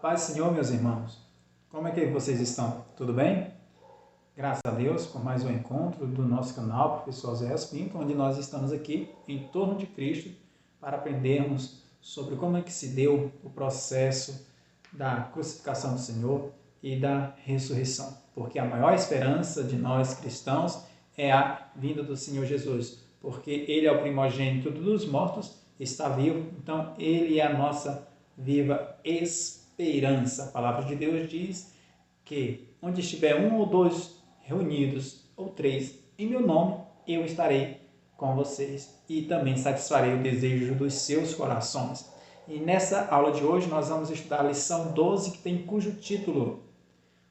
Paz do Senhor, meus irmãos. Como é que vocês estão? Tudo bem? Graças a Deus por mais um encontro do nosso canal, Professor Oséias Pinto, onde nós estamos aqui em torno de Cristo para aprendermos sobre como é que se deu o processo da crucificação do Senhor e da ressurreição. Porque a maior esperança de nós cristãos é a vinda do Senhor Jesus, porque Ele é o primogênito dos mortos, está vivo, então Ele é a nossa viva esperança. A palavra de Deus diz que onde estiver um ou dois reunidos, ou três, em meu nome, eu estarei com vocês e também satisfarei o desejo dos seus corações. E nessa aula de hoje nós vamos estudar a lição 12, que tem cujo título: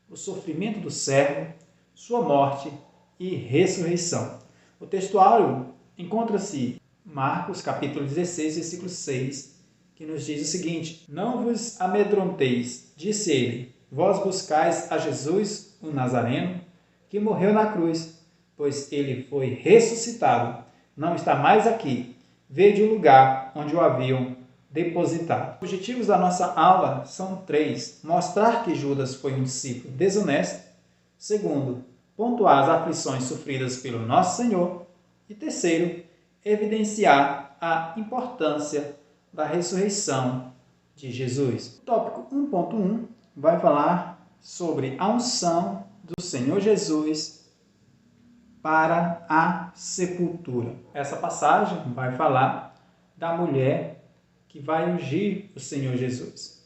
O sofrimento do servo, sua morte e ressurreição. O textuário encontra-se em Marcos, capítulo 16, versículo 6, que nos diz o seguinte: Não vos amedronteis, disse ele, vós buscais a Jesus, o Nazareno, que morreu na cruz, pois ele foi ressuscitado, não está mais aqui. Vede o lugar onde o haviam depositado. Os objetivos da nossa aula são três: mostrar que Judas foi um discípulo desonesto. Segundo, pontuar as aflições sofridas pelo nosso Senhor. E terceiro, evidenciar a importância da ressurreição de Jesus. O tópico 1.1 vai falar sobre a unção do Senhor Jesus para a sepultura. Essa passagem vai falar da mulher que vai ungir o Senhor Jesus.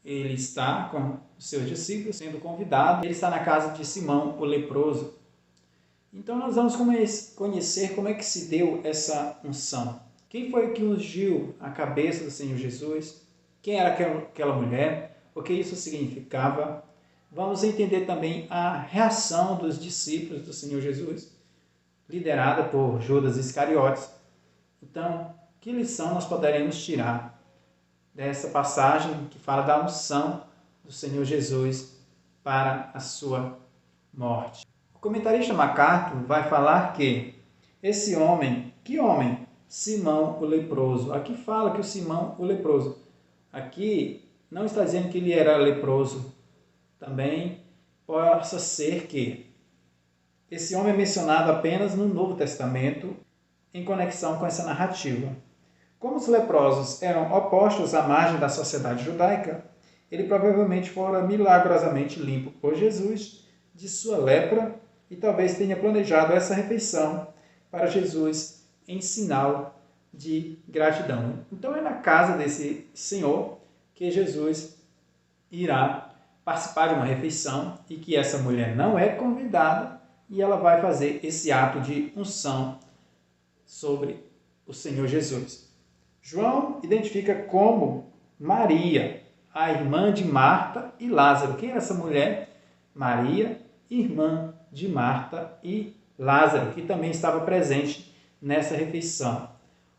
Ele está com os seus discípulos sendo convidado, ele está na casa de Simão, o leproso. Então nós vamos conhecer como é que se deu essa unção. Quem foi que ungiu a cabeça do Senhor Jesus? Quem era aquela mulher? O que isso significava? Vamos entender também a reação dos discípulos do Senhor Jesus, liderada por Judas Iscariotes. Então, que lição nós poderemos tirar dessa passagem que fala da unção do Senhor Jesus para a sua morte? O comentarista MacArthur vai falar que esse homem, que homem? Simão o leproso. Aqui fala que o Simão o leproso. Aqui não está dizendo que ele era leproso. Também possa ser que esse homem é mencionado apenas no Novo Testamento em conexão com essa narrativa. Como os leprosos eram opostos à margem da sociedade judaica, ele provavelmente fora milagrosamente limpo por Jesus de sua lepra e talvez tenha planejado essa refeição para Jesus em sinal de gratidão. Então é na casa desse senhor que Jesus irá participar de uma refeição e que essa mulher não é convidada e ela vai fazer esse ato de unção sobre o Senhor Jesus. João identifica como Maria, a irmã de Marta e Lázaro. Quem é essa mulher? Maria, irmã de Marta e Lázaro, que também estava presente nessa refeição.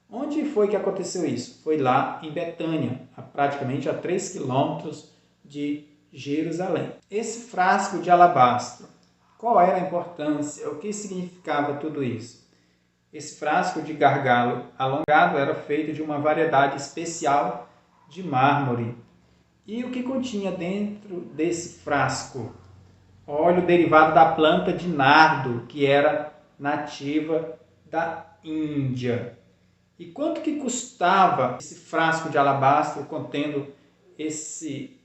Onde foi que aconteceu isso? Foi lá em Betânia, praticamente a 3 quilômetros de Jerusalém. Esse frasco de alabastro, qual era a importância? O que significava tudo isso? Esse frasco de gargalo alongado era feito de uma variedade especial de mármore. E o que continha dentro desse frasco? Óleo derivado da planta de nardo, que era nativa da Índia. E quanto que custava esse frasco de alabastro contendo esse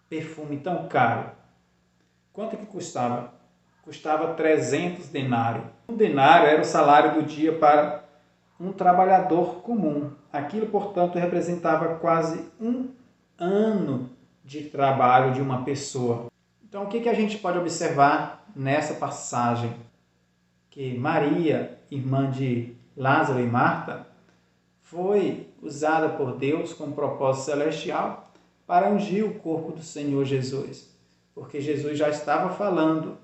perfume tão caro? Quanto que custava? Custava 300 denários. Um denário era o salário do dia para um trabalhador comum. Aquilo, portanto, representava quase um ano de trabalho de uma pessoa. Então, o que a gente pode observar nessa passagem? Que Maria, irmã de Lázaro e Marta, foi usada por Deus com um propósito celestial para ungir o corpo do Senhor Jesus. Porque Jesus já estava falando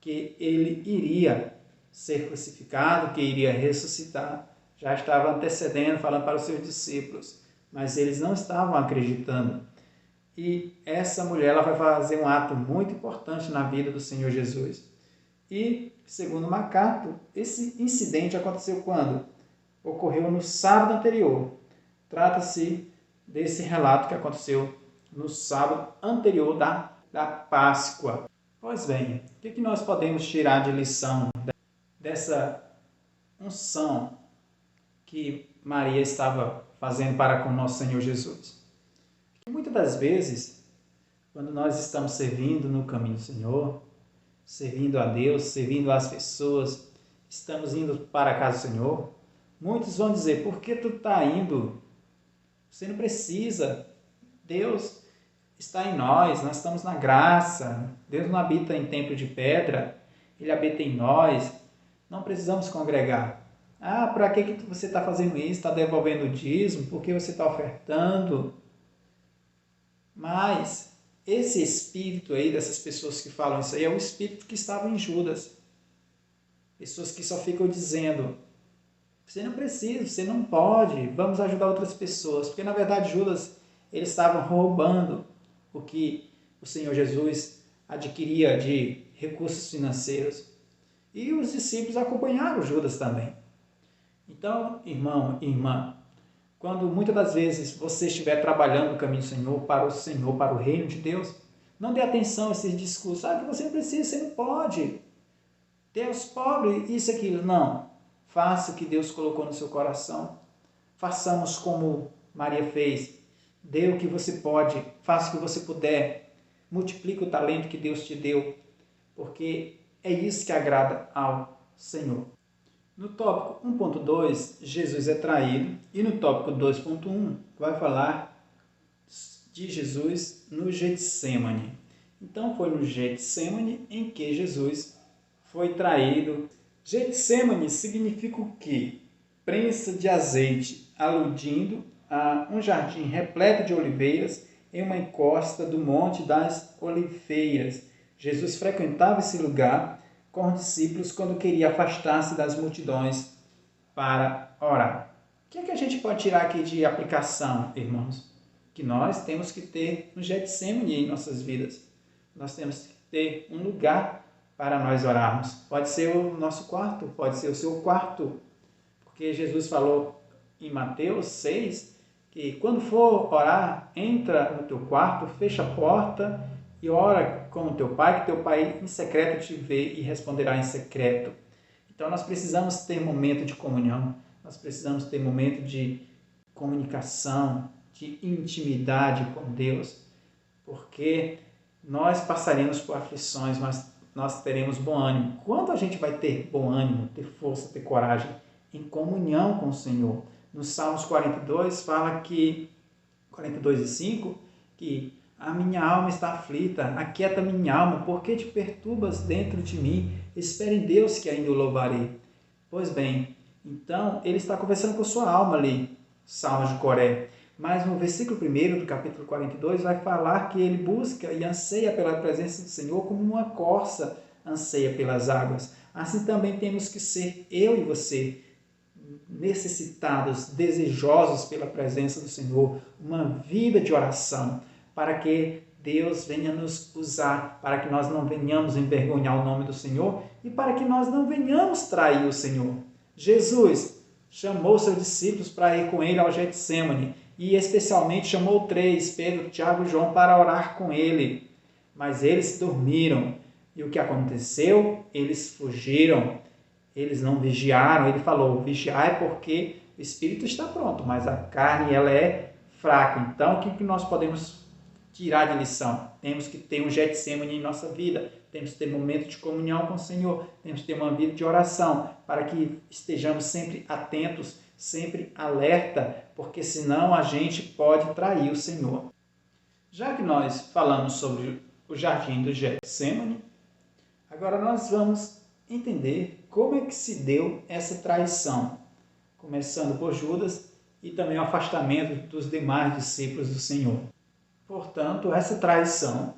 que ele iria ser crucificado, que iria ressuscitar. Já estava antecedendo, falando para os seus discípulos. Mas eles não estavam acreditando. E essa mulher ela vai fazer um ato muito importante na vida do Senhor Jesus. E, segundo MacArthur, esse incidente aconteceu quando? Ocorreu no sábado anterior. Trata-se desse relato que aconteceu no sábado anterior da Páscoa. Pois bem, o que nós podemos tirar de lição dessa unção que Maria estava fazendo para com nosso Senhor Jesus? Que muitas das vezes, quando nós estamos servindo no caminho do Senhor, servindo a Deus, servindo as pessoas, estamos indo para a casa do Senhor, muitos vão dizer: por que tu está indo? Você não precisa. Deus está em nós estamos na graça. Deus não habita em templo de pedra, Ele habita em nós. Não precisamos congregar. Ah, para que você está fazendo isso? Está devolvendo o dízimo? Por que você está ofertando? Mas esse espírito aí, dessas pessoas que falam isso aí, é o espírito que estava em Judas. Pessoas que só ficam dizendo: você não precisa, você não pode, vamos ajudar outras pessoas. Porque na verdade Judas, eles estavam roubando o que o Senhor Jesus adquiria de recursos financeiros. E os discípulos acompanharam Judas também. Então, irmão e irmã, quando muitas das vezes você estiver trabalhando no caminho do Senhor, para o reino de Deus, não dê atenção a esses discursos. Ah, que você não precisa, você não pode. Deus pobre, isso e aquilo. Não. Faça o que Deus colocou no seu coração. Façamos como Maria fez. Dê o que você pode. Faça o que você puder. Multiplique o talento que Deus te deu. Porque é isso que agrada ao Senhor. No tópico 1.2, Jesus é traído. E no tópico 2.1, vai falar de Jesus no Getsemane. Então, foi no Getsemane em que Jesus foi traído. Getsemane significa o quê? Prensa de azeite, aludindo a um jardim repleto de oliveiras em uma encosta do Monte das Oliveiras. Jesus frequentava esse lugar com os discípulos quando queria afastar-se das multidões para orar. O que é que a gente pode tirar aqui de aplicação, irmãos? Que nós temos que ter um Getsemane em nossas vidas. Nós temos que ter um lugar para nós orarmos. Pode ser o nosso quarto, pode ser o seu quarto. Porque Jesus falou em Mateus 6 que quando for orar, entra no teu quarto, fecha a porta e ora com o teu pai, que teu pai em secreto te vê e responderá em secreto. Então nós precisamos ter momento de comunhão, nós precisamos ter momento de comunicação, de intimidade com Deus, porque nós passaremos por aflições, mas nós teremos bom ânimo. Quando a gente vai ter bom ânimo, ter força, ter coragem? Em comunhão com o Senhor. No Salmos 42 fala que, 42:5, que a minha alma está aflita, aquieta minha alma, por que te perturbas dentro de mim? Espere em Deus que ainda o louvarei. Pois bem, então ele está conversando com sua alma ali, Salmos de Coré. Mas no versículo 1 do capítulo 42 vai falar que ele busca e anseia pela presença do Senhor como uma corça anseia pelas águas. Assim também temos que ser eu e você, necessitados, desejosos pela presença do Senhor, uma vida de oração, para que Deus venha nos usar, para que nós não venhamos envergonhar o nome do Senhor e para que nós não venhamos trair o Senhor. Jesus chamou seus discípulos para ir com ele ao Getsemane e especialmente chamou 3, Pedro, Tiago e João, para orar com ele. Mas eles dormiram. E o que aconteceu? Eles fugiram. Eles não vigiaram. Ele falou: vigiai porque o espírito está pronto, mas a carne ela é fraca. Então, o que nós podemos tirar de lição? Temos que ter um Getsemane em nossa vida. Temos que ter momento de comunhão com o Senhor. Temos que ter uma vida de oração para que estejamos sempre atentos, sempre alerta, porque senão a gente pode trair o Senhor. Já que nós falamos sobre o jardim do Getsemane, agora nós vamos entender como é que se deu essa traição, começando por Judas e também o afastamento dos demais discípulos do Senhor. Portanto, essa traição,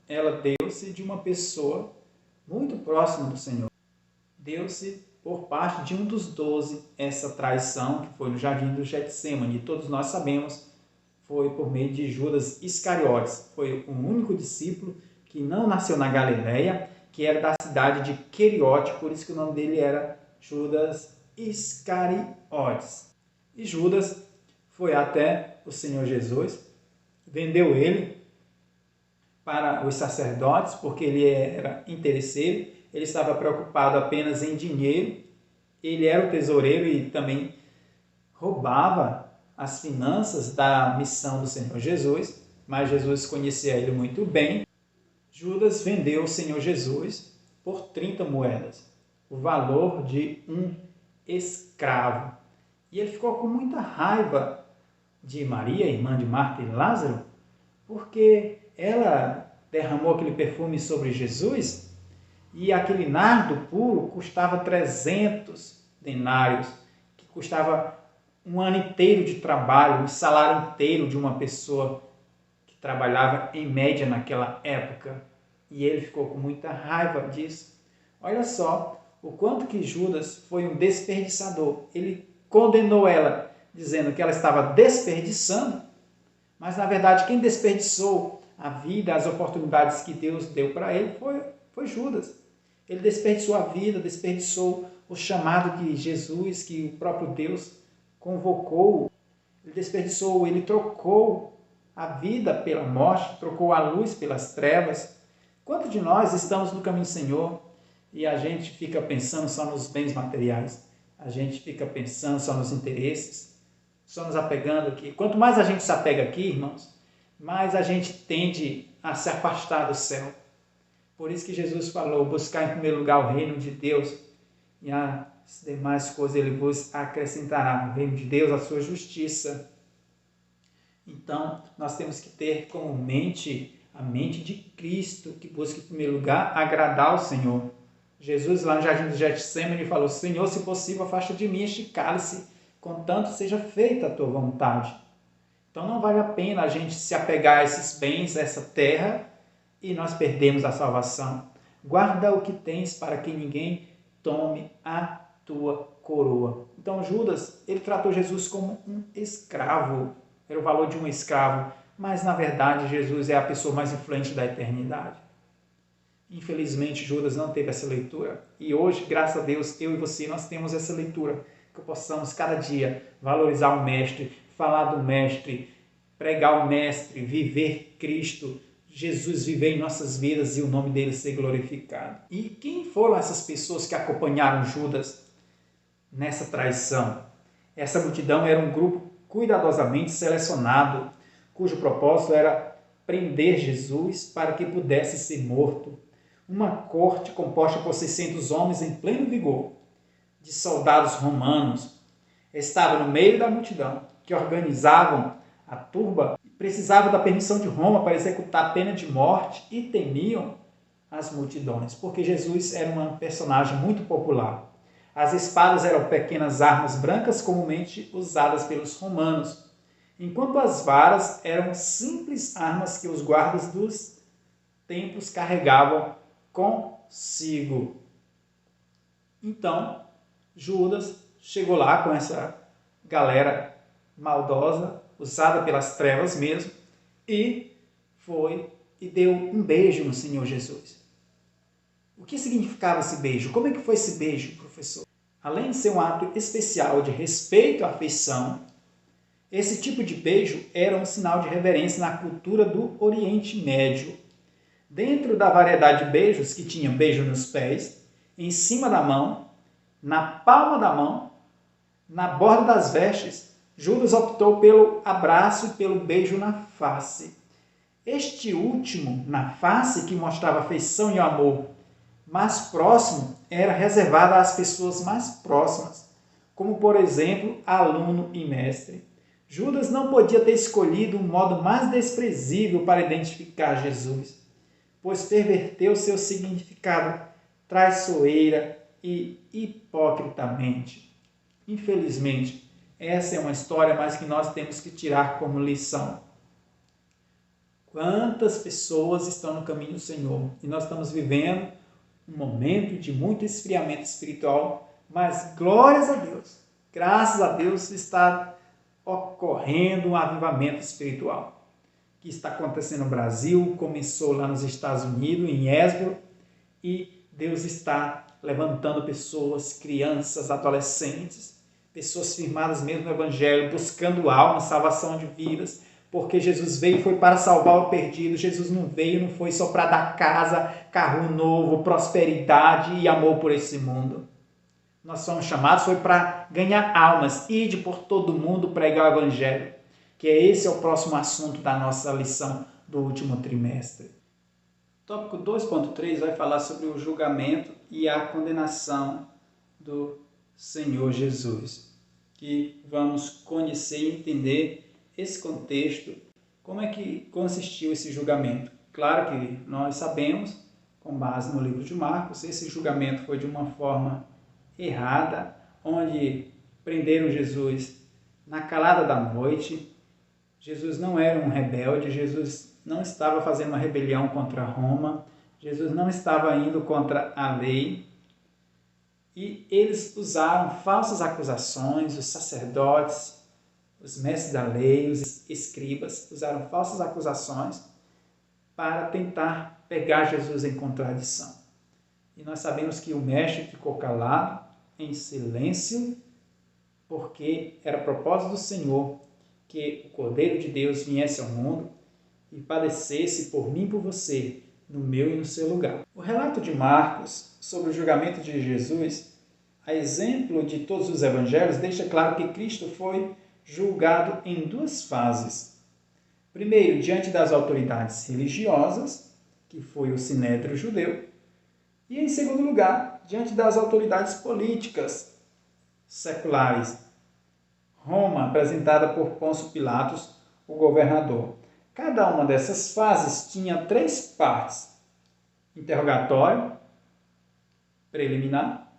ela deu-se de uma pessoa muito próxima do Senhor. Deu-se por parte de um dos 12 essa traição, que foi no jardim do Getsemane. E todos nós sabemos, foi por meio de Judas Iscariotes. Foi o único discípulo que não nasceu na Galileia, que era da cidade de Queriote, por isso que o nome dele era Judas Iscariotes. E Judas foi até o Senhor Jesus, vendeu ele para os sacerdotes, porque ele era interesseiro, ele estava preocupado apenas em dinheiro, ele era o tesoureiro e também roubava as finanças da missão do Senhor Jesus, mas Jesus conhecia ele muito bem. Judas vendeu o Senhor Jesus por 30 moedas, o valor de um escravo. E ele ficou com muita raiva de Maria, irmã de Marta e Lázaro, porque ela derramou aquele perfume sobre Jesus e aquele nardo puro custava 300 denários, que custava um ano inteiro de trabalho, um salário inteiro de uma pessoa que trabalhava em média naquela época. E ele ficou com muita raiva disso. Olha só o quanto que Judas foi um desperdiçador. Ele condenou ela, dizendo que ela estava desperdiçando, mas na verdade quem desperdiçou a vida, as oportunidades que Deus deu para ele foi Judas. Ele desperdiçou a vida, desperdiçou o chamado de Jesus, que o próprio Deus convocou. Ele desperdiçou, ele trocou a vida pela morte, trocou a luz pelas trevas. Quantos de nós estamos no caminho do Senhor e a gente fica pensando só nos bens materiais? A gente fica pensando só nos interesses, só nos apegando aqui. Quanto mais a gente se apega aqui, irmãos, mais a gente tende a se afastar do céu. Por isso que Jesus falou, buscar em primeiro lugar o reino de Deus e as demais coisas ele vos acrescentará. O reino de Deus, a sua justiça. Então, nós temos que ter como mente a mente de Cristo, que busca em primeiro lugar agradar ao Senhor. Jesus, lá no jardim do Getsemane, falou, Senhor, se possível, afasta de mim este cálice, contanto seja feita a tua vontade. Então não vale a pena a gente se apegar a esses bens, a essa terra, e nós perdemos a salvação. Guarda o que tens para que ninguém tome a tua coroa. Então Judas, ele tratou Jesus como um escravo, era o valor de um escravo, mas na verdade Jesus é a pessoa mais influente da eternidade. Infelizmente, Judas não teve essa leitura. E hoje, graças a Deus, eu e você, nós temos essa leitura. Que possamos, cada dia, valorizar o Mestre, falar do Mestre, pregar o Mestre, viver Cristo, Jesus viver em nossas vidas e o nome dele ser glorificado. E quem foram essas pessoas que acompanharam Judas nessa traição? Essa multidão era um grupo cuidadosamente selecionado, cujo propósito era prender Jesus para que pudesse ser morto. Uma corte composta por 600 homens em pleno vigor, de soldados romanos, estava no meio da multidão, que organizavam a turba e precisavam da permissão de Roma para executar a pena de morte e temiam as multidões, porque Jesus era um personagem muito popular. As espadas eram pequenas armas brancas comumente usadas pelos romanos, enquanto as varas eram simples armas que os guardas dos templos carregavam consigo. Então, Judas chegou lá com essa galera maldosa, usada pelas trevas mesmo, e foi e deu um beijo no Senhor Jesus. O que significava esse beijo? Como é que foi esse beijo, professor? Além de ser um ato especial de respeito e afeição, esse tipo de beijo era um sinal de reverência na cultura do Oriente Médio. Dentro da variedade de beijos, que tinha beijo nos pés, em cima da mão, na palma da mão, na borda das vestes, Judas optou pelo abraço e pelo beijo na face. Este último, na face, que mostrava afeição e amor mais próximo, era reservado às pessoas mais próximas, como, por exemplo, aluno e mestre. Judas não podia ter escolhido um modo mais desprezível para identificar Jesus, pois perverteu seu significado traiçoeira e hipocritamente. Infelizmente, essa é uma história, mas que nós temos que tirar como lição. Quantas pessoas estão no caminho do Senhor? E nós estamos vivendo um momento de muito esfriamento espiritual, mas glórias a Deus, graças a Deus está ocorrendo um avivamento espiritual que está acontecendo no Brasil, começou lá nos Estados Unidos, em Esbro, e Deus está levantando pessoas, crianças, adolescentes, pessoas firmadas mesmo no Evangelho, buscando alma, salvação de vidas, porque Jesus veio e foi para salvar o perdido. Jesus não veio, não foi só para dar casa, carro novo, prosperidade e amor por esse mundo. Nós somos chamados, foi para ganhar almas, ide por todo mundo pregar o evangelho, que esse é o próximo assunto da nossa lição do último trimestre. Tópico 2.3 vai falar sobre o julgamento e a condenação do Senhor Jesus, que vamos conhecer e entender esse contexto, como é que consistiu esse julgamento. Claro que nós sabemos, com base no livro de Marcos, esse julgamento foi de uma forma errada, onde prenderam Jesus na calada da noite. Jesus não era um rebelde, Jesus não estava fazendo uma rebelião contra Roma, Jesus não estava indo contra a lei, e eles usaram falsas acusações, os sacerdotes, os mestres da lei, os escribas, usaram falsas acusações para tentar pegar Jesus em contradição. E nós sabemos que o mestre ficou calado, em silêncio, porque era propósito do Senhor que o Cordeiro de Deus viesse ao mundo e padecesse por mim e por você, no meu e no seu lugar. O relato de Marcos sobre o julgamento de Jesus, a exemplo de todos os evangelhos, deixa claro que Cristo foi julgado em duas fases. Primeiro, diante das autoridades religiosas, que foi o Sinédrio judeu, e em segundo lugar, diante das autoridades políticas seculares, Roma, apresentada por Pôncio Pilatos, o governador. Cada uma dessas fases tinha 3 partes: interrogatório, preliminar,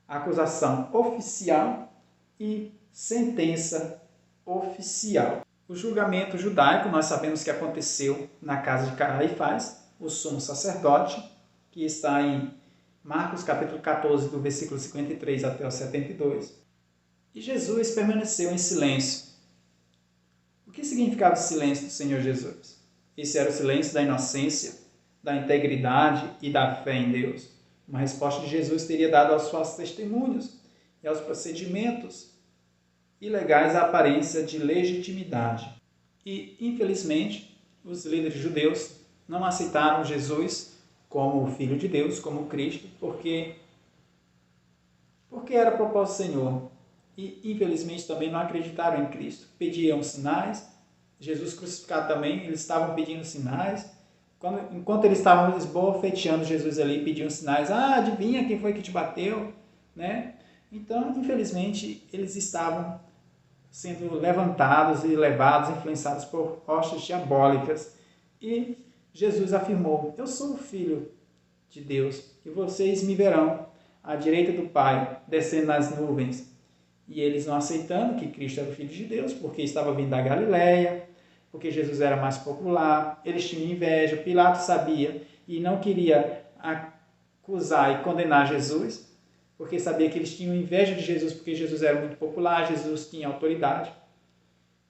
acusação oficial e sentença oficial. O julgamento judaico, nós sabemos que aconteceu na casa de Caifás, o sumo sacerdote, que está em Marcos capítulo 14, do versículo 53 até o 72. E Jesus permaneceu em silêncio. O que significava o silêncio do Senhor Jesus? Esse era o silêncio da inocência, da integridade e da fé em Deus. Uma resposta de Jesus teria dado aos falsos testemunhos e aos procedimentos ilegais a aparência de legitimidade. E, infelizmente, os líderes judeus não aceitaram Jesus como o Filho de Deus, como Cristo, porque era propósito do Senhor. E, infelizmente, também não acreditaram em Cristo. Pediam sinais. Jesus crucificado também, eles estavam pedindo sinais. Enquanto eles estavam esbofeteando Jesus ali, pediam sinais. Ah, adivinha quem foi que te bateu? Né? Então, infelizmente, eles estavam sendo levantados e levados, influenciados por hostes diabólicas. E Jesus afirmou: eu sou o Filho de Deus e vocês me verão à direita do Pai, descendo nas nuvens. E eles não aceitando que Cristo era o Filho de Deus, porque estava vindo da Galileia, porque Jesus era mais popular, eles tinham inveja, Pilatos sabia e não queria acusar e condenar Jesus, porque sabia que eles tinham inveja de Jesus, porque Jesus era muito popular, Jesus tinha autoridade.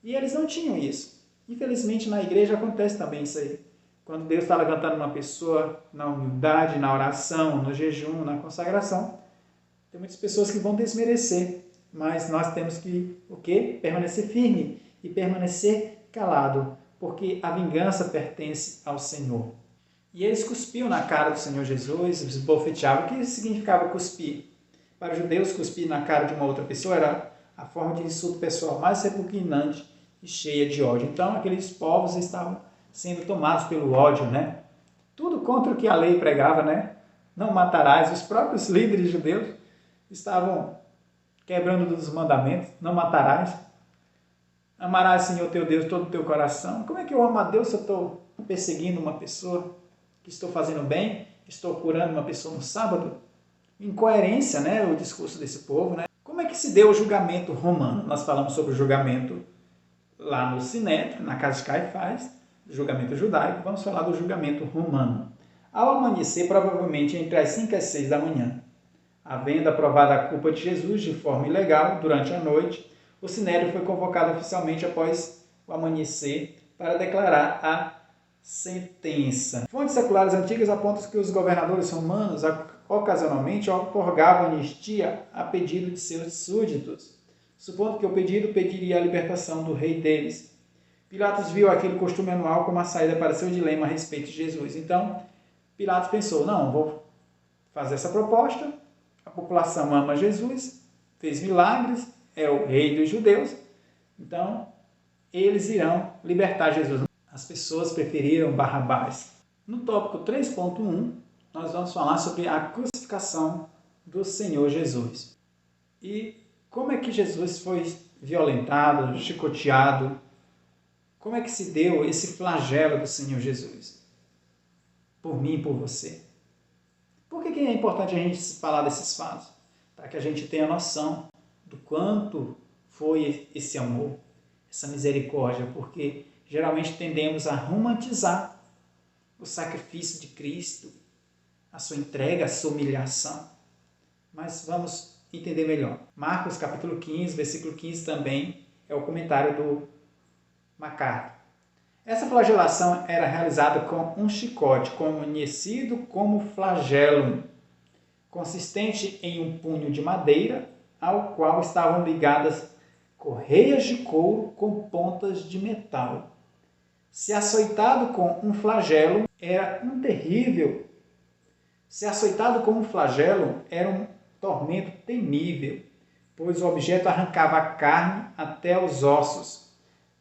E eles não tinham isso. Infelizmente, na igreja acontece também isso aí. Quando Deus está levantando uma pessoa na humildade, na oração, no jejum, na consagração, tem muitas pessoas que vão desmerecer. Mas nós temos que, o quê? Permanecer firme e permanecer calado, porque a vingança pertence ao Senhor. E eles cuspiam na cara do Senhor Jesus, esbofeteavam. O que significava cuspir? Para os judeus, cuspir na cara de uma outra pessoa era a forma de insulto pessoal mais repugnante e cheia de ódio. Então, aqueles povos estavam sendo tomados pelo ódio, né? Tudo contra o que a lei pregava, né? Não matarás. Os próprios líderes judeus estavam quebrando dos mandamentos, não matarás. Amarás, Senhor teu Deus, todo o teu coração. Como é que eu amo a Deus se eu estou perseguindo uma pessoa, que estou fazendo bem, estou curando uma pessoa no sábado? Incoerência, né, o discurso desse povo, né? Como é que se deu o julgamento romano? Nós falamos sobre o julgamento lá no Sinédrio, na casa de Caifás, o julgamento judaico. Vamos falar do julgamento romano. Ao amanhecer, provavelmente entre as 5 e as 6 da manhã, havendo aprovado a culpa de Jesus de forma ilegal durante a noite, o Sinédrio foi convocado oficialmente após o amanhecer para declarar a sentença. Fontes seculares antigas apontam que os governadores romanos ocasionalmente otorgavam anistia a pedido de seus súditos, supondo que o pedido pediria a libertação do rei deles. Pilatos viu aquele costume anual como a saída para seu dilema a respeito de Jesus. Então, Pilatos pensou, não, vou fazer essa proposta, a população ama Jesus, fez milagres, é o rei dos judeus, então eles irão libertar Jesus. As pessoas preferiram Barrabás. No tópico 3.1, nós vamos falar sobre a crucificação do Senhor Jesus. E como é que Jesus foi violentado, chicoteado? Como é que se deu esse flagelo do Senhor Jesus? Por mim e por você. Por que é importante a gente falar desses fatos? Para que a gente tenha noção do quanto foi esse amor, essa misericórdia, porque geralmente tendemos a romantizar o sacrifício de Cristo, a sua entrega, a sua humilhação. Mas vamos entender melhor. Marcos capítulo 15, versículo 15 também é o comentário do MacArthur. Essa flagelação era realizada com um chicote, conhecido como flagelo, consistente em um punho de madeira, ao qual estavam ligadas correias de couro com pontas de metal. Se açoitado com um flagelo, era um tormento temível, pois o objeto arrancava a carne até os ossos,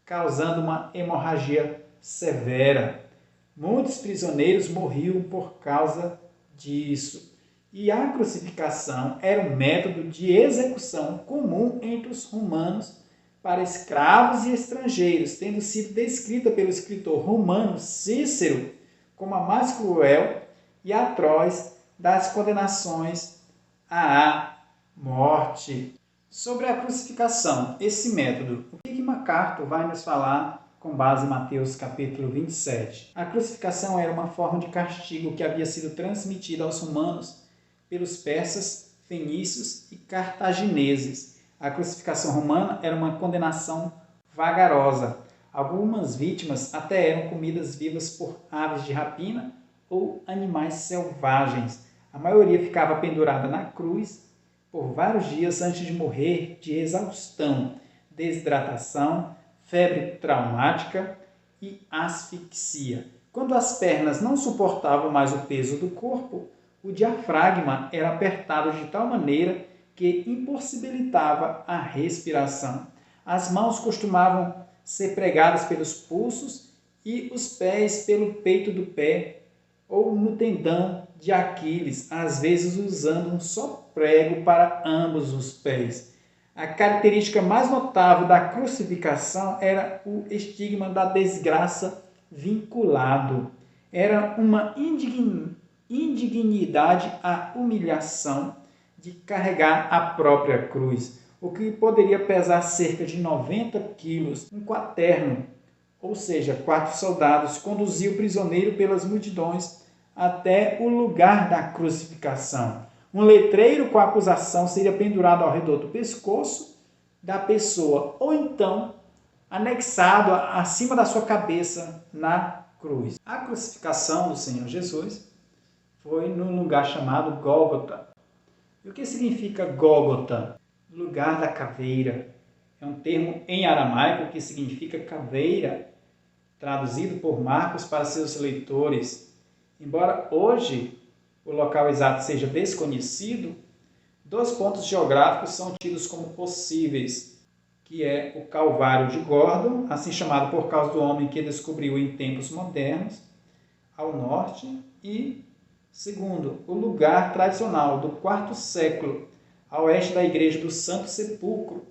causando uma hemorragia severa. Muitos prisioneiros morriam por causa disso. E a crucificação era um método de execução comum entre os romanos para escravos e estrangeiros, tendo sido descrita pelo escritor romano Cícero como a mais cruel e atroz das condenações à morte. Sobre a crucificação, esse método, o que MacArthur vai nos falar com base em Mateus capítulo 27? A crucificação era uma forma de castigo que havia sido transmitida aos romanos pelos persas, fenícios e cartagineses. A crucificação romana era uma condenação vagarosa. Algumas vítimas até eram comidas vivas por aves de rapina ou animais selvagens. A maioria ficava pendurada na cruz por vários dias antes de morrer de exaustão, desidratação, febre traumática e asfixia. Quando as pernas não suportavam mais o peso do corpo, o diafragma era apertado de tal maneira que impossibilitava a respiração. As mãos costumavam ser pregadas pelos pulsos e os pés pelo peito do pé ou no tendão de Aquiles, às vezes usando um só prego para ambos os pés. A característica mais notável da crucificação era o estigma da desgraça vinculado. Era uma indignidade à humilhação de carregar a própria cruz, o que poderia pesar cerca de 90 quilos. Um quaterno, ou seja, 4 soldados, conduziu o prisioneiro pelas multidões até o lugar da crucificação. Um letreiro com a acusação seria pendurado ao redor do pescoço da pessoa, ou então anexado acima da sua cabeça na cruz. A crucificação do Senhor Jesus foi num lugar chamado Gólgota. E o que significa Gólgota? Lugar da caveira. É um termo em aramaico que significa caveira, traduzido por Marcos para seus leitores. Embora hoje o local exato seja desconhecido, 2 pontos geográficos são tidos como possíveis, que é o Calvário de Gordon, assim chamado por causa do homem que descobriu em tempos modernos, ao norte, e, segundo, o lugar tradicional do IV século, a oeste da Igreja do Santo Sepulcro,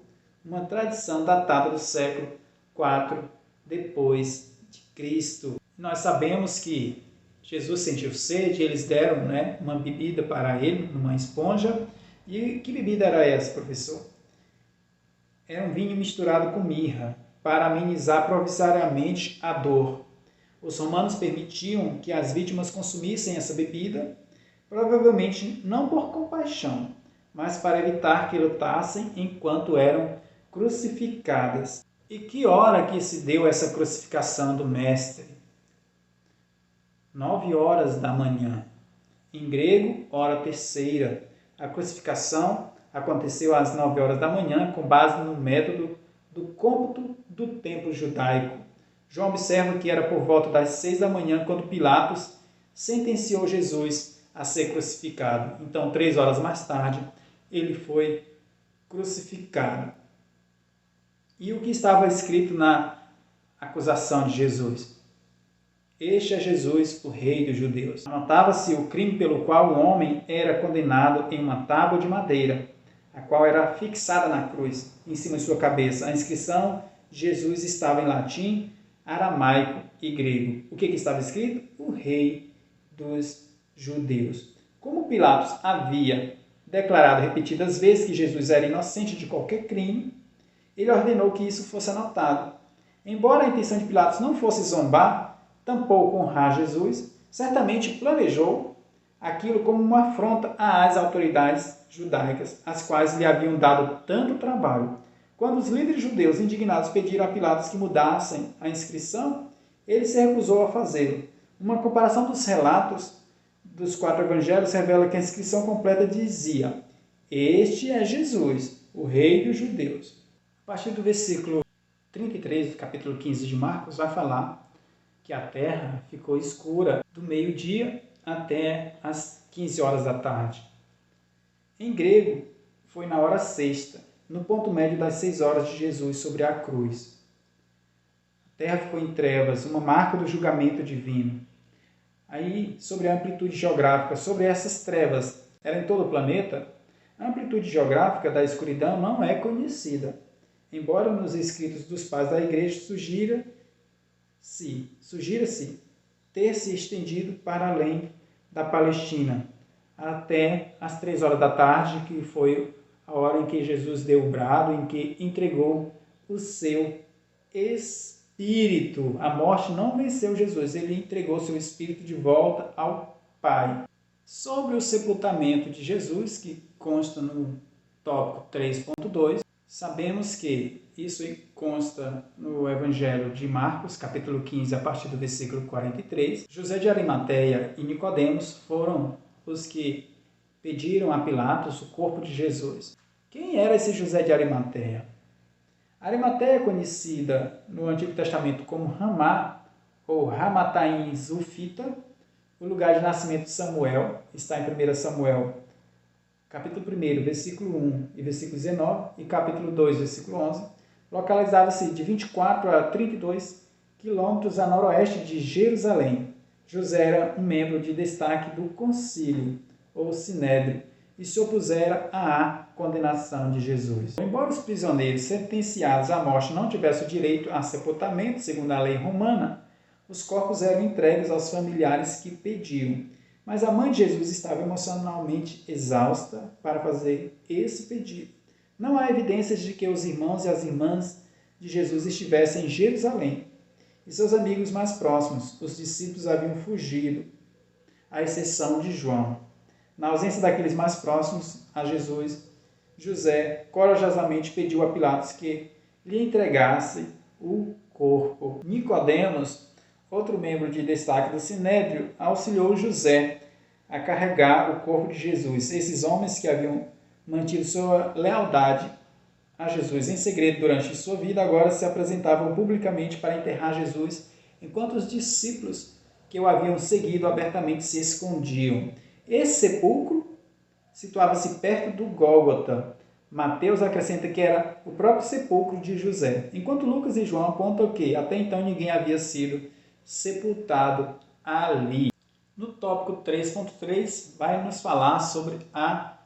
uma tradição datada do século IV depois de Cristo. Nós sabemos que Jesus sentiu sede, eles deram uma bebida para ele, numa esponja. E que bebida era essa, professor? Era um vinho misturado com mirra, para amenizar provisoriamente a dor. Os romanos permitiam que as vítimas consumissem essa bebida, provavelmente não por compaixão, mas para evitar que lutassem enquanto eram crucificadas. E que hora que se deu essa crucificação do Mestre? 9 horas da manhã. Em grego, hora terceira. A crucificação aconteceu às 9 horas da manhã, com base no método do cômputo do tempo judaico. João observa que era por volta das 6 da manhã quando Pilatos sentenciou Jesus a ser crucificado. Então, 3 horas mais tarde, ele foi crucificado. E o que estava escrito na acusação de Jesus? Este é Jesus, o Rei dos Judeus. Anotava-se o crime pelo qual o homem era condenado em uma tábua de madeira, a qual era fixada na cruz, em cima de sua cabeça. A inscrição de Jesus estava em latim, aramaico e grego. O que estava escrito? O Rei dos Judeus. Como Pilatos havia declarado repetidas vezes que Jesus era inocente de qualquer crime, ele ordenou que isso fosse anotado. Embora a intenção de Pilatos não fosse zombar, tampouco honrar Jesus, certamente planejou aquilo como uma afronta às autoridades judaicas, as quais lhe haviam dado tanto trabalho. Quando os líderes judeus indignados pediram a Pilatos que mudassem a inscrição, ele se recusou a fazê-lo. Uma comparação dos relatos dos 4 evangelhos revela que a inscrição completa dizia: Este é Jesus, o Rei dos Judeus. A partir do versículo 33 do capítulo 15 de Marcos, vai falar que a terra ficou escura do meio-dia até as 15 horas da tarde. Em grego, foi na hora sexta, no ponto médio das 6 horas de Jesus sobre a cruz. A terra ficou em trevas, uma marca do julgamento divino. Aí, sobre a amplitude geográfica, sobre essas trevas, era em todo o planeta, a amplitude geográfica da escuridão não é conhecida, embora nos escritos dos pais da igreja sugira-se ter se estendido para além da Palestina, até as 3 horas da tarde, que foi a hora em que Jesus deu o brado, em que entregou o seu espírito. A morte não venceu Jesus, ele entregou seu espírito de volta ao Pai. Sobre o sepultamento de Jesus, que consta no tópico 3.2, sabemos que isso consta no Evangelho de Marcos, capítulo 15, a partir do versículo 43. José de Arimateia e Nicodemos foram os que pediram a Pilatos o corpo de Jesus. Quem era esse José de Arimateia? Arimateia é conhecida no Antigo Testamento como Ramá, ou Ramataim Zufita. O lugar de nascimento de Samuel está em 1 Samuel, capítulo 1, versículo 1 e versículo 19, e capítulo 2, versículo 11. Localizava-se de 24 a 32 quilômetros a noroeste de Jerusalém. José era um membro de destaque do concílio, ou sinédrio, e se opusera à condenação de Jesus. Embora os prisioneiros sentenciados à morte não tivessem o direito a sepultamento, segundo a lei romana, os corpos eram entregues aos familiares que pediam. Mas a mãe de Jesus estava emocionalmente exausta para fazer esse pedido. Não há evidências de que os irmãos e as irmãs de Jesus estivessem em Jerusalém. E seus amigos mais próximos, os discípulos, haviam fugido, à exceção de João. Na ausência daqueles mais próximos a Jesus, José corajosamente pediu a Pilatos que lhe entregasse o corpo. Nicodemos, outro membro de destaque do Sinédrio, auxiliou José a carregar o corpo de Jesus. Esses homens que haviam mantido sua lealdade a Jesus em segredo durante sua vida, agora se apresentavam publicamente para enterrar Jesus, enquanto os discípulos que o haviam seguido abertamente se escondiam. Esse sepulcro situava-se perto do Gólgota. Mateus acrescenta que era o próprio sepulcro de José, enquanto Lucas e João apontam que até então ninguém havia sido sepultado ali. No tópico 3.3 vai nos falar sobre a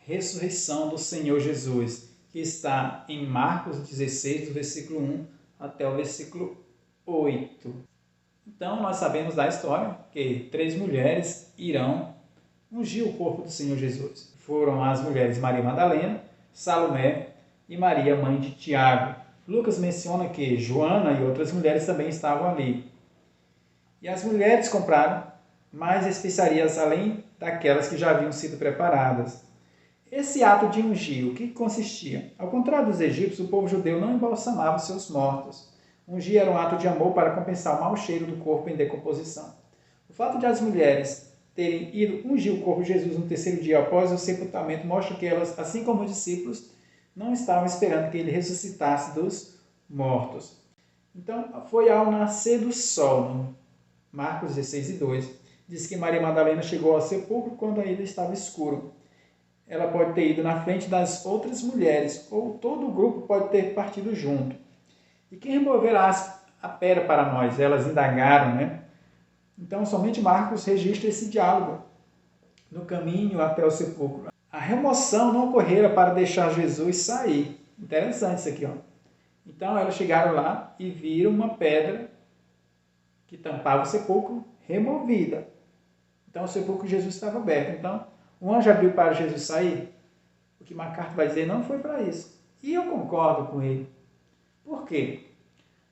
ressurreição do Senhor Jesus, que está em Marcos 16, do versículo 1 até o versículo 8. Então, nós sabemos da história que 3 mulheres irão ungir o corpo do Senhor Jesus. Foram as mulheres Maria Madalena, Salomé e Maria, mãe de Tiago. Lucas menciona que Joana e outras mulheres também estavam ali. E as mulheres compraram mais especiarias além daquelas que já haviam sido preparadas. Esse ato de ungir, o que consistia? Ao contrário dos egípcios, o povo judeu não embalsamava os seus mortos. Ungir era um ato de amor para compensar o mau cheiro do corpo em decomposição. O fato de as mulheres terem ido ungir o corpo de Jesus no 3º dia após o sepultamento mostra que elas, assim como os discípulos, não estavam esperando que ele ressuscitasse dos mortos. Então, foi ao nascer do sol, Marcos 16:2, diz que Maria Madalena chegou ao sepulcro quando ainda estava escuro. Ela pode ter ido na frente das outras mulheres, ou todo o grupo pode ter partido junto. E quem removerá a pedra para nós? Elas indagaram, né? Então, somente Marcos registra esse diálogo no caminho até o sepulcro. A remoção não ocorrera para deixar Jesus sair. Interessante isso aqui, ó. Então, elas chegaram lá e viram uma pedra que tampava o sepulcro removida. Então, o sepulcro de Jesus estava aberto. Então, o anjo abriu para Jesus sair. O que MacArthur vai dizer não foi para isso. E eu concordo com ele. Por quê?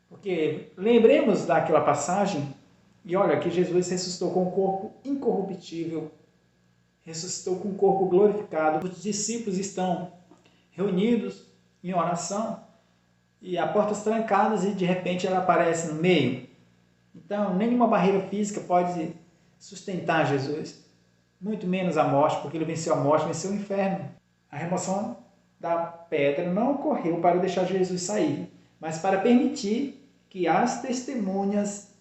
Porque lembremos daquela passagem, e olha que Jesus ressuscitou com um corpo incorruptível, ressuscitou com um corpo glorificado. Os discípulos estão reunidos em oração, e a portas trancadas, e de repente ela aparece no meio. Então, nenhuma barreira física pode sustentar Jesus, muito menos a morte, porque ele venceu a morte, venceu o inferno. A remoção da pedra não ocorreu para deixar Jesus sair, mas para permitir que as testemunhas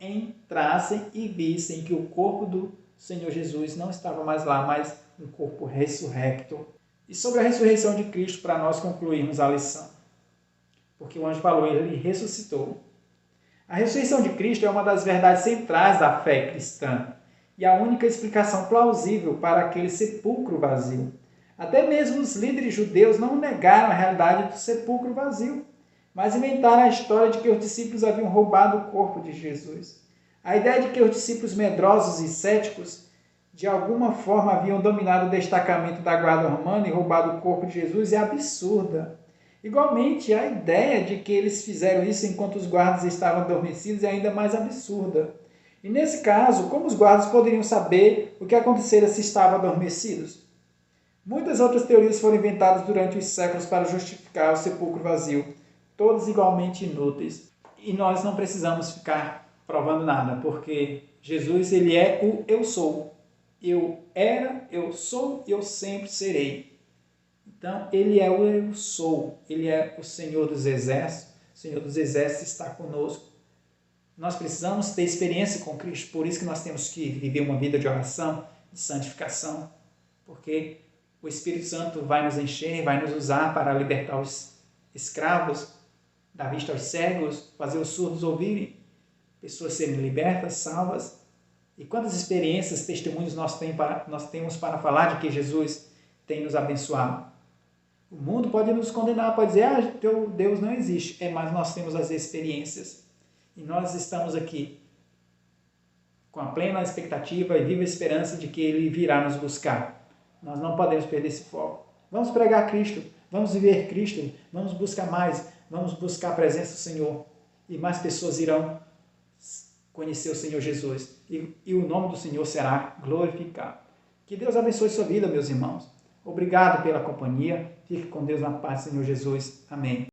entrassem e vissem que o corpo do Senhor Jesus não estava mais lá, mas um corpo ressurrecto. E sobre a ressurreição de Cristo, para nós concluirmos a lição, porque o anjo falou, ele ressuscitou. A ressurreição de Cristo é uma das verdades centrais da fé cristã e a única explicação plausível para aquele sepulcro vazio. Até mesmo os líderes judeus não negaram a realidade do sepulcro vazio, mas inventaram a história de que os discípulos haviam roubado o corpo de Jesus. A ideia de que os discípulos medrosos e céticos de alguma forma haviam dominado o destacamento da guarda romana e roubado o corpo de Jesus é absurda. Igualmente, a ideia de que eles fizeram isso enquanto os guardas estavam adormecidos é ainda mais absurda. E nesse caso, como os guardas poderiam saber o que acontecera se estavam adormecidos? Muitas outras teorias foram inventadas durante os séculos para justificar o sepulcro vazio, todas igualmente inúteis. E nós não precisamos ficar provando nada, porque Jesus, ele é o eu sou. Eu era, eu sou e eu sempre serei. Então, ele é o eu sou, ele é o Senhor dos Exércitos, o Senhor dos Exércitos está conosco. Nós precisamos ter experiência com Cristo, por isso que nós temos que viver uma vida de oração, de santificação, porque o Espírito Santo vai nos encher, vai nos usar para libertar os escravos, dar vista aos cegos, fazer os surdos ouvirem, pessoas serem libertas, salvas. E quantas experiências, testemunhos nós temos para falar de que Jesus tem nos abençoado. O mundo pode nos condenar, pode dizer, teu Deus não existe. Mas nós temos as experiências. E nós estamos aqui com a plena expectativa e viva esperança de que Ele virá nos buscar. Nós não podemos perder esse foco. Vamos pregar Cristo, vamos viver Cristo, vamos buscar mais, vamos buscar a presença do Senhor. E mais pessoas irão conhecer o Senhor Jesus. E o nome do Senhor será glorificado. Que Deus abençoe sua vida, meus irmãos. Obrigado pela companhia. Fique com Deus na paz do Senhor Jesus. Amém.